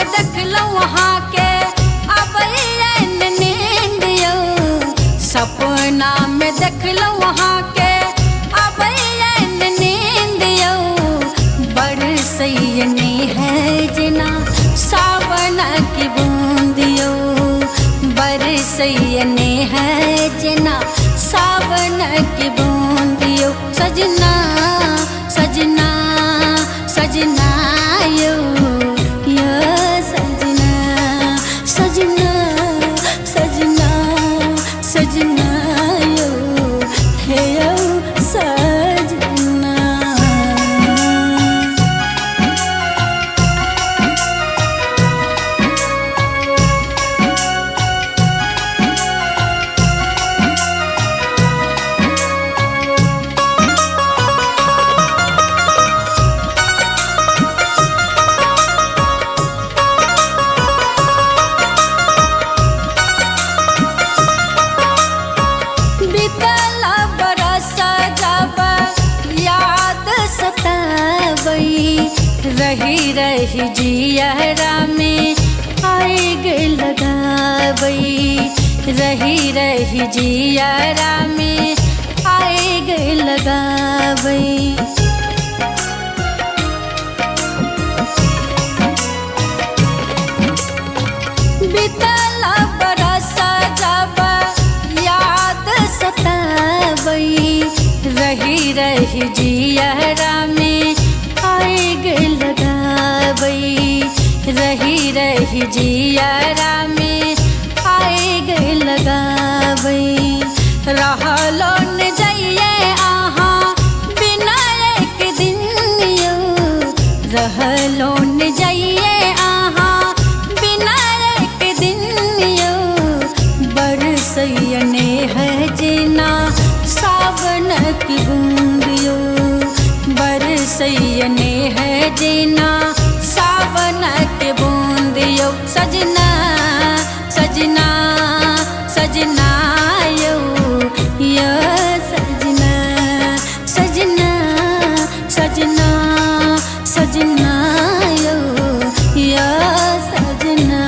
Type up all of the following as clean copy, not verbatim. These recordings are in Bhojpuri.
में देखलौं वहाँ के अबैन नींद यो। सपना में देखलौं वहाँ के अबैन नींद यो। बरसैयने है जना सावन की बूंद यो। बरसैयने है जना सावन की बूंद यो। सजना सजना सजना यो यो सजना सजना सजना सजना यो हे यो सजना। रही रही जियरा में आग लगावई। रही रही जियरा में आग लगावई। बीतला बरस जब याद सतावई। रही रही जियरा में आग लगावई। रही रही जियरा में आग लगावई। रहलो न जाइए आहाँ बिना एक दिन यो। रहलो न जाइए आहाँ बिना एक दिन यो। बरसैयने है जना सावन की बूंद यो। बरसैयने है जना सावन के बूंद यो। सजना सजना सजना यो यो सजना सजना सजना सजना यो यो सजना।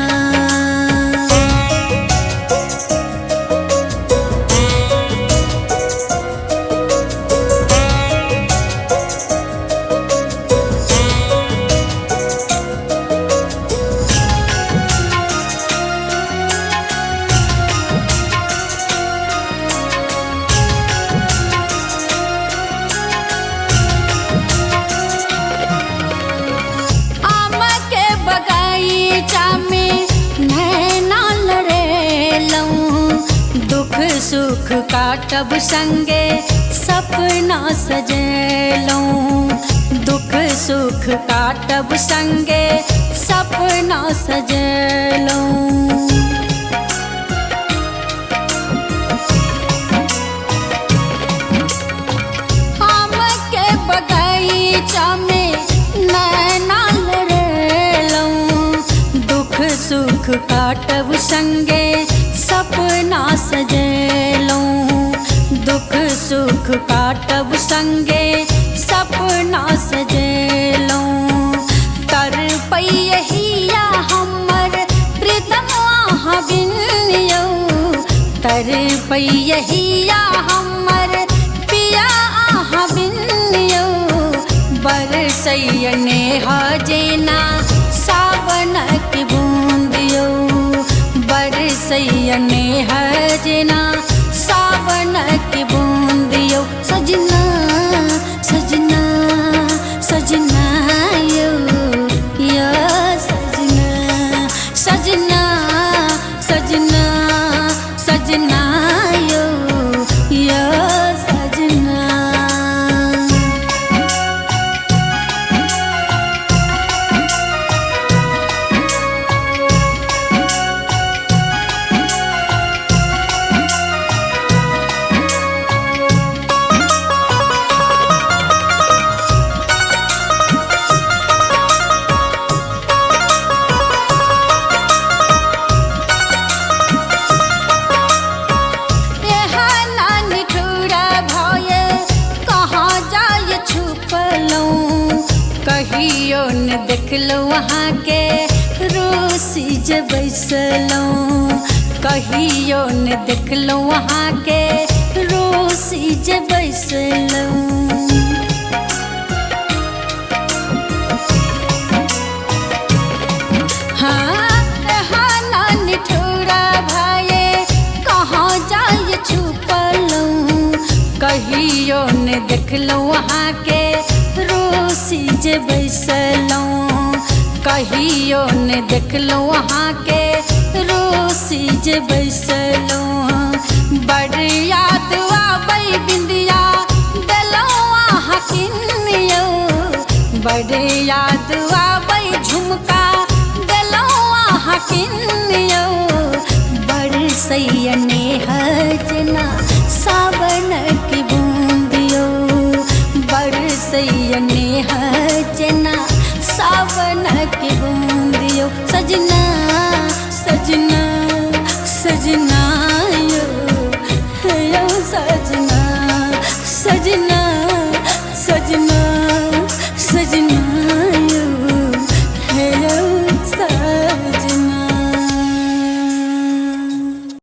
सुख काटब संगे सपना सजेलऊं। दुख सुख काटब संगे सपना सजेलऊं। आम के बगीचा में नैना लड़ेलऊं। दुख सुख काटब संगे सपना सजेलऊं। दुख सुख काटब संगे सपना सजेलऊं। तर पैहिया हमर प्रीतम आहाँ बिन यो। तर पैहिया हमर पिया आहाँ बिन यो। बरसैयने है जना सावन की बूंद यो। बरसैयने है जना सावन की बूंद यो। सजना सजना सजना यो यो सजना सजना सजना सजना यो यो सजना। जे बैसलौं कहियो न देखलौं वहाँ के रूसी जे बैसलौं। कहियो न देखलौं वहाँ के रूसी जे बैसलौं कहियो न देखलौं वहाँ के रूसी जे बैसलौं। बड़ याद आबै बिंदिया देलौं वहाँ किनियो बड़ याद आबै झुमका देलौं वहाँ किनियो। बड़ सैयने हजना सावन की बूंदियो बड़ सैयने हजना सावन की बूंदियो। सजना सजना सजना यो सजना।